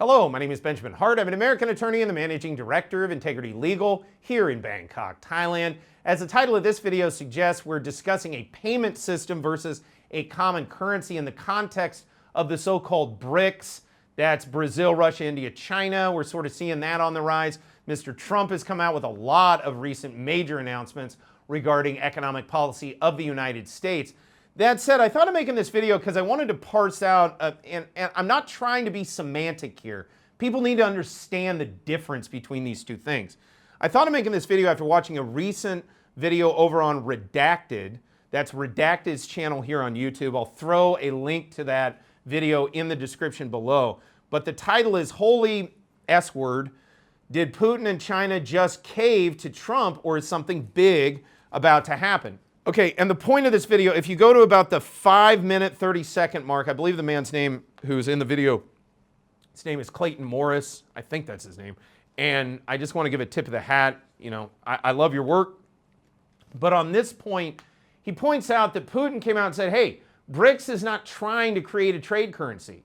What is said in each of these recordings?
Hello, my name is Benjamin Hart. I'm an American attorney and the managing director of Integrity Legal here in Bangkok, Thailand. As the title of this video suggests, we're discussing a payment system versus a common currency in the context of the so-called BRICS. That's Brazil, Russia, India, China. We're sort of seeing that on the rise. Mr. Trump has come out with a lot of recent major announcements regarding economic policy of the United States. That said, I thought of making this video because I wanted to parse out, and I'm not trying to be semantic here. People need to understand the difference between these two things. I thought of making this video after watching a recent video over on Redacted. That's Redacted's channel here on YouTube. I'll throw a link to that video in the description below. But the title is Holy S Word. Did Putin and China just cave to Trump, or is something big about to happen? Okay, and the point of this video, if you go to about the 5-minute, 30-second mark, I believe the man's name who's in the video, his name is Clayton Morris. I think that's his name. And I just want to give a tip of the hat. You know, I love your work. But on this point, he points out that Putin came out and said, hey, BRICS is not trying to create a trade currency.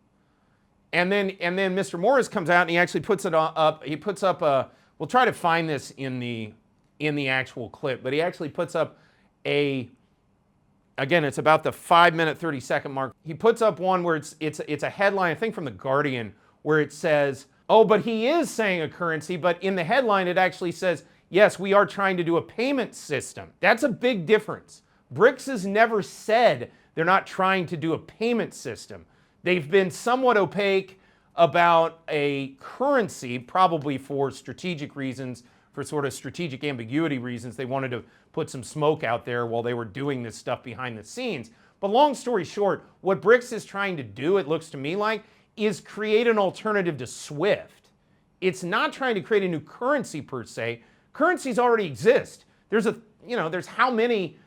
And then Mr. Morris comes out and he actually puts it up. He puts up a, we'll try to find this in the actual clip, but he actually puts up again, it's about the 5-minute, 30-second mark. He puts up one where it's a headline, I think from The Guardian, where it says, oh, but he is saying a currency, but in the headline it actually says, yes, we are trying to do a payment system. That's a big difference. BRICS has never said they're not trying to do a payment system. They've been somewhat opaque about a currency, probably for strategic reasons, for sort of strategic ambiguity reasons. They wanted to put some smoke out there while they were doing this stuff behind the scenes. But long story short, what BRICS is trying to do, it looks to me like, is create an alternative to SWIFT. It's not trying to create a new currency per se. Currencies already exist. There's how many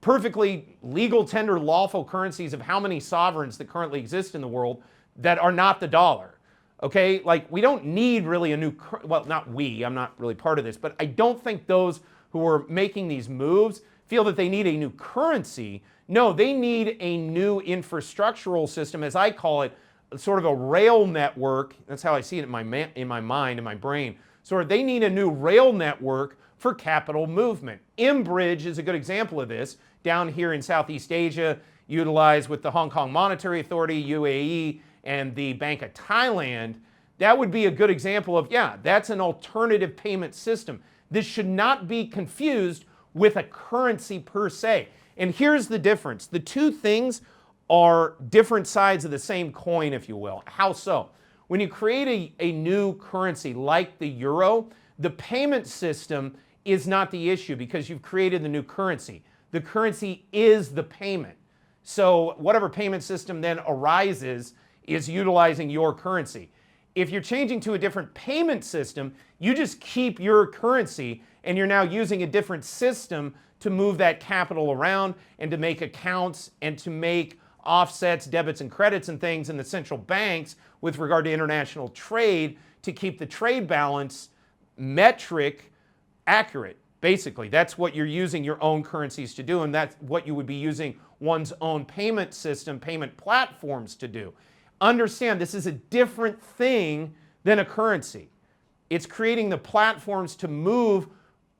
perfectly legal, tender, lawful currencies of how many sovereigns that currently exist in the world that are not the dollar. Okay, like we don't need really a new, well, not we, I'm not really part of this, but I don't think those who are making these moves feel that they need a new currency. No, they need a new infrastructural system, as I call it, sort of a rail network. That's how I see it in my mind, in my brain. Sort of, they need a new rail network for capital movement. mBridge is a good example of this. Down here in Southeast Asia, utilized with the Hong Kong Monetary Authority, UAE, and the Bank of Thailand, that would be a good example of, yeah, that's an alternative payment system. This should not be confused with a currency per se. And here's the difference. The two things are different sides of the same coin, if you will. How so? When you create a new currency like the euro, the payment system is not the issue because you've created the new currency. The currency is the payment. So whatever payment system then arises is utilizing your currency. If you're changing to a different payment system, you just keep your currency and you're now using a different system to move that capital around and to make accounts and to make offsets, debits and credits and things in the central banks with regard to international trade to keep the trade balance metric accurate. Basically, that's what you're using your own currencies to do, and that's what you would be using one's own payment system, payment platforms to do. Understand, this is a different thing than a currency. It's creating the platforms to move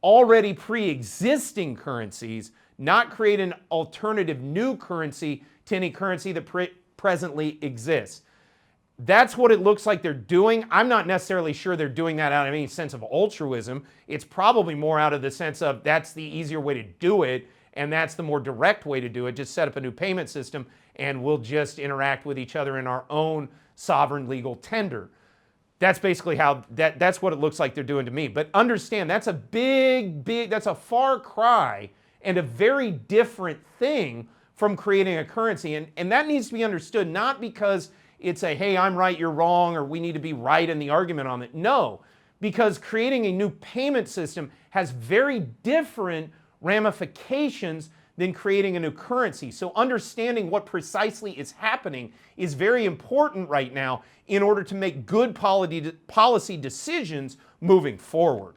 already pre-existing currencies, not create an alternative new currency to any currency that presently exists. That's what it looks like they're doing. I'm not necessarily sure they're doing that out of any sense of altruism. It's probably more out of the sense of that's the easier way to do it, and that's the more direct way to do it. Just set up a new payment system and we'll just interact with each other in our own sovereign legal tender. That's basically how, that's what it looks like they're doing to me. But understand, that's a that's a far cry and a very different thing from creating a currency. And that needs to be understood, not because it's a, hey, I'm right, you're wrong, or we need to be right in the argument on it. No, because creating a new payment system has very different ramifications than creating a new currency. So understanding what precisely is happening is very important right now in order to make good policy decisions moving forward.